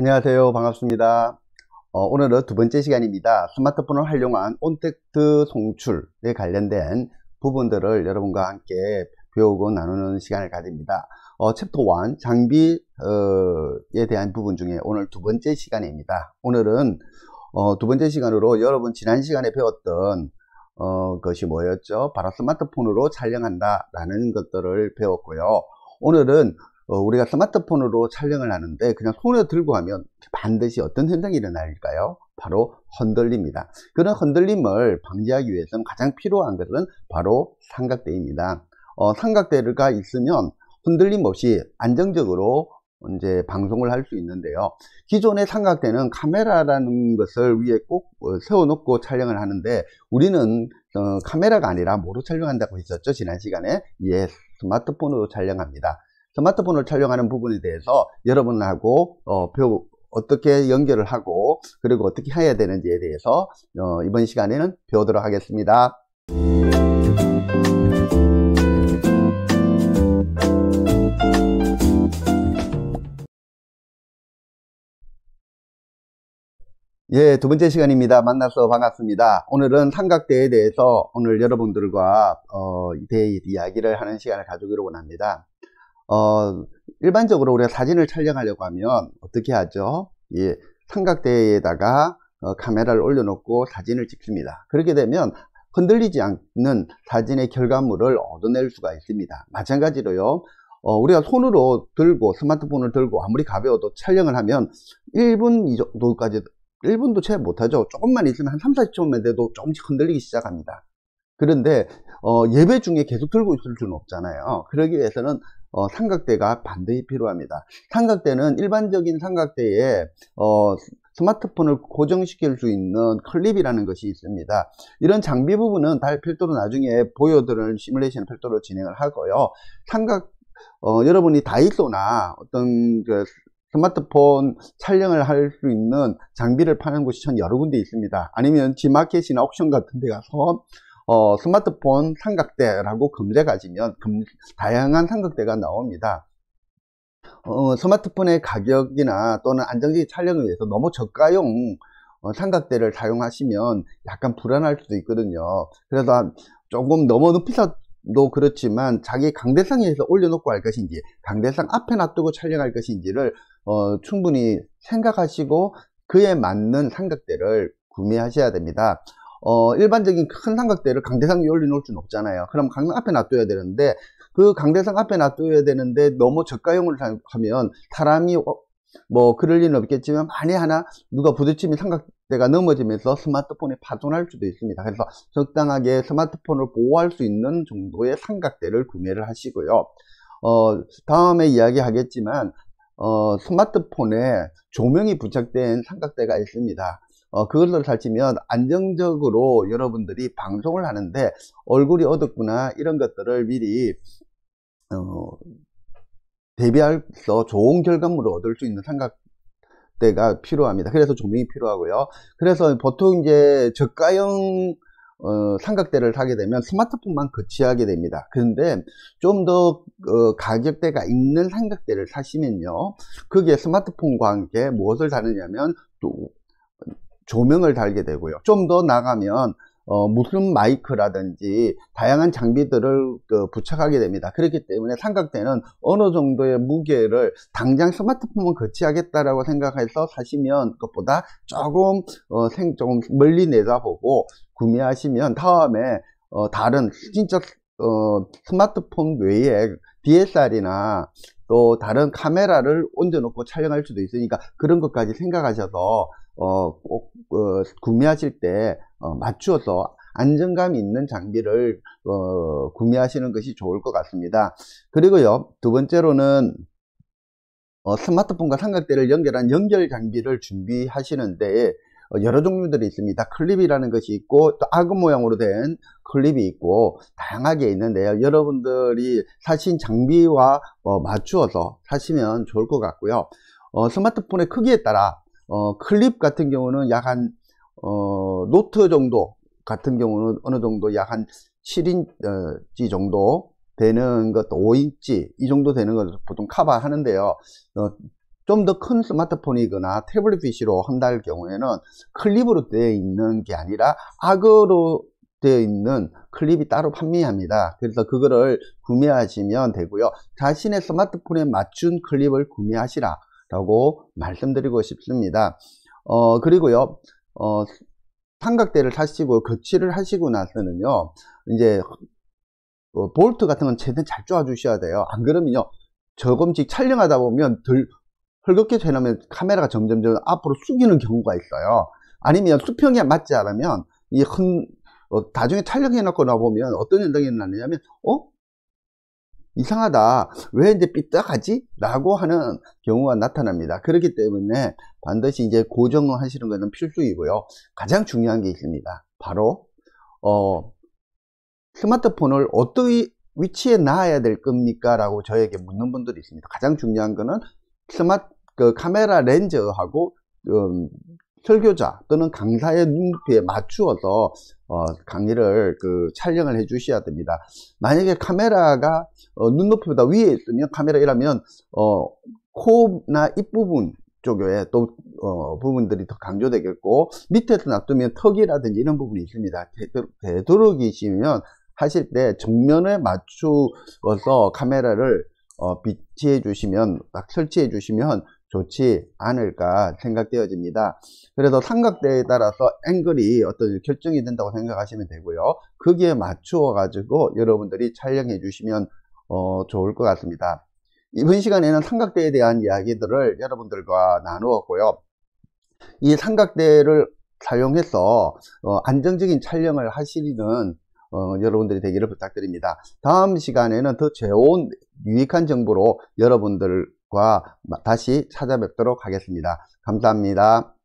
안녕하세요. 반갑습니다. 오늘은 두 번째 시간입니다. 스마트폰을 활용한 온택트 송출에 관련된 부분들을 여러분과 함께 배우고 나누는 시간을 가집니다. 챕터 1 장비에 대한 부분 중에 오늘 두 번째 시간입니다. 오늘은 두 번째 시간으로 여러분 지난 시간에 배웠던 것이 뭐였죠? 바로 스마트폰으로 촬영한다 라는 것들을 배웠고요. 오늘은 우리가 스마트폰으로 촬영을 하는데 그냥 손에 들고 하면 반드시 어떤 현상이 일어날까요? 바로 흔들립니다. 그런 흔들림을 방지하기 위해서는 가장 필요한 것은 바로 삼각대입니다. 삼각대가 있으면 흔들림 없이 안정적으로 이제 방송을 할 수 있는데요. 기존의 삼각대는 카메라라는 것을 위에 꼭 세워놓고 촬영을 하는데 우리는 카메라가 아니라 뭐로 촬영한다고 했었죠? 지난 시간에. 예, 스마트폰으로 촬영합니다. 스마트폰을 촬영하는 부분에 대해서 여러분하고 어떻게 연결을 하고 그리고 어떻게 해야 되는지에 대해서 이번 시간에는 배우도록 하겠습니다. 예, 두 번째 시간입니다. 만나서 반갑습니다. 오늘은 삼각대에 대해서 오늘 여러분들과 대해 이야기를 하는 시간을 가지기로 원합니다. 일반적으로 우리가 사진을 촬영하려고 하면 어떻게 하죠? 예, 삼각대에다가 카메라를 올려놓고 사진을 찍습니다. 그렇게 되면 흔들리지 않는 사진의 결과물을 얻어낼 수가 있습니다. 마찬가지로요, 우리가 손으로 들고 스마트폰을 들고 아무리 가벼워도 촬영을 하면 1분 정도까지 1분도 채 못하죠. 조금만 있으면 한 3, 40초만 돼도 조금씩 흔들리기 시작합니다. 그런데 예배 중에 계속 들고 있을 수는 없잖아요. 그러기 위해서는 삼각대가 반드시 필요합니다. 삼각대는 일반적인 삼각대에 스마트폰을 고정시킬 수 있는 클립이라는 것이 있습니다. 이런 장비 부분은 별도로 나중에 보여드릴 시뮬레이션 별도로 진행을 하고요. 여러분이 다이소나 어떤 스마트폰 촬영을 할 수 있는 장비를 파는 곳이 전 여러 군데 있습니다. 아니면 G마켓이나 옥션 같은 데 가서 스마트폰 삼각대라고 검색하시면 다양한 삼각대가 나옵니다. 스마트폰의 가격이나 또는 안정적인 촬영을 위해서 너무 저가용 삼각대를 사용하시면 약간 불안할 수도 있거든요. 그래서 조금 너무 비싸도 그렇지만 자기 강대상에서 올려놓고 할 것인지 강대상 앞에 놔두고 촬영할 것인지를 충분히 생각하시고 그에 맞는 삼각대를 구매하셔야 됩니다. 일반적인 큰 삼각대를 강대상 위에 올려놓을 수는 없잖아요. 그럼 강대상 앞에 놔둬야 되는데 그 강대상 앞에 놔둬야 되는데 너무 저가용을 하면 사람이 뭐 그럴 리는 없겠지만 만에 하나 누가 부딪히면 삼각대가 넘어지면서 스마트폰에 파손할 수도 있습니다. 그래서 적당하게 스마트폰을 보호할 수 있는 정도의 삼각대를 구매를 하시고요. 다음에 이야기하겠지만 스마트폰에 조명이 부착된 삼각대가 있습니다. 그것을 살치면 안정적으로 여러분들이 방송을 하는데 얼굴이 어둡구나 이런 것들을 미리 대비해서 좋은 결과물을 얻을 수 있는 삼각대가 필요합니다. 그래서 조명이 필요하고요. 그래서 보통 이제 저가형 삼각대를 사게 되면 스마트폰만 거치하게 됩니다. 그런데 좀 더 가격대가 있는 삼각대를 사시면요, 그게 스마트폰과 함께 무엇을 다르냐면 또 조명을 달게 되고요. 좀 더 나가면 무슨 마이크라든지 다양한 장비들을 부착하게 됩니다. 그렇기 때문에 삼각대는 어느 정도의 무게를 당장 스마트폰만 거치하겠다라고 생각해서 사시면 그것보다 조금 멀리 내다보고 구매하시면 다음에 다른 진짜 스마트폰 외에 DSLR이나 또 다른 카메라를 얹어놓고 촬영할 수도 있으니까 그런 것까지 생각하셔서 꼭 구매하실 때 맞추어서 안정감 있는 장비를 구매하시는 것이 좋을 것 같습니다. 그리고요, 두 번째로는 스마트폰과 삼각대를 연결한 연결 장비를 준비하시는데 여러 종류들이 있습니다. 클립이라는 것이 있고 또 악어 모양으로 된 클립이 있고 다양하게 있는데요. 여러분들이 사신 장비와 맞추어서 사시면 좋을 것 같고요. 스마트폰의 크기에 따라 클립 같은 경우는 약 한 노트 정도 같은 경우는 어느 정도 약 한 7인치 정도 되는 것도 5인치 이 정도 되는 것을 보통 커버하는데요. 좀 더 큰 스마트폰이거나 태블릿 PC로 한다 할 경우에는 클립으로 되어 있는 게 아니라 악어로 되어 있는 클립이 따로 판매합니다. 그래서 그거를 구매하시면 되고요. 자신의 스마트폰에 맞춘 클립을 구매하시라 라고 말씀드리고 싶습니다. 그리고요, 삼각대를 사시고 교체를 하시고 나서는요, 이제 볼트 같은 건 최대한 잘 쪼아 주셔야 돼요. 안 그러면요, 조금씩 촬영하다 보면 헐겁게 촬영하면 카메라가 점점 앞으로 숙이는 경우가 있어요. 아니면 수평이 맞지 않으면 나중에 촬영해 놓고 나보면 어떤 현상이 일어나냐면 이상하다, 왜 이제 삐딱하지? 라고 하는 경우가 나타납니다. 그렇기 때문에 반드시 이제 고정을 하시는 것은 필수이고요. 가장 중요한 게 있습니다. 바로 스마트폰을 어떤 위치에 놔야 될 겁니까? 라고 저에게 묻는 분들이 있습니다. 가장 중요한 거는 카메라 렌즈하고 설교자 또는 강사의 눈높이에 맞추어서 강의를 촬영을 해 주셔야 됩니다. 만약에 카메라가 눈높이보다 위에 있으면, 카메라라면 코나 입부분 쪽에 또 부분들이 더 강조되겠고, 밑에서 놔두면 턱이라든지 이런 부분이 있습니다. 되도록이시면 하실 때 정면에 맞추어서 카메라를 비치해 주시면, 딱 설치해 주시면 좋지 않을까 생각되어집니다. 그래서 삼각대에 따라서 앵글이 어떤 결정이 된다고 생각하시면 되고요. 거기에 맞추어 가지고 여러분들이 촬영해 주시면 좋을 것 같습니다. 이번 시간에는 삼각대에 대한 이야기들을 여러분들과 나누었고요. 이 삼각대를 사용해서 안정적인 촬영을 하시는 여러분들이 되기를 부탁드립니다. 다음 시간에는 더 좋은 유익한 정보로 여러분들과 다시 찾아뵙도록 하겠습니다. 감사합니다.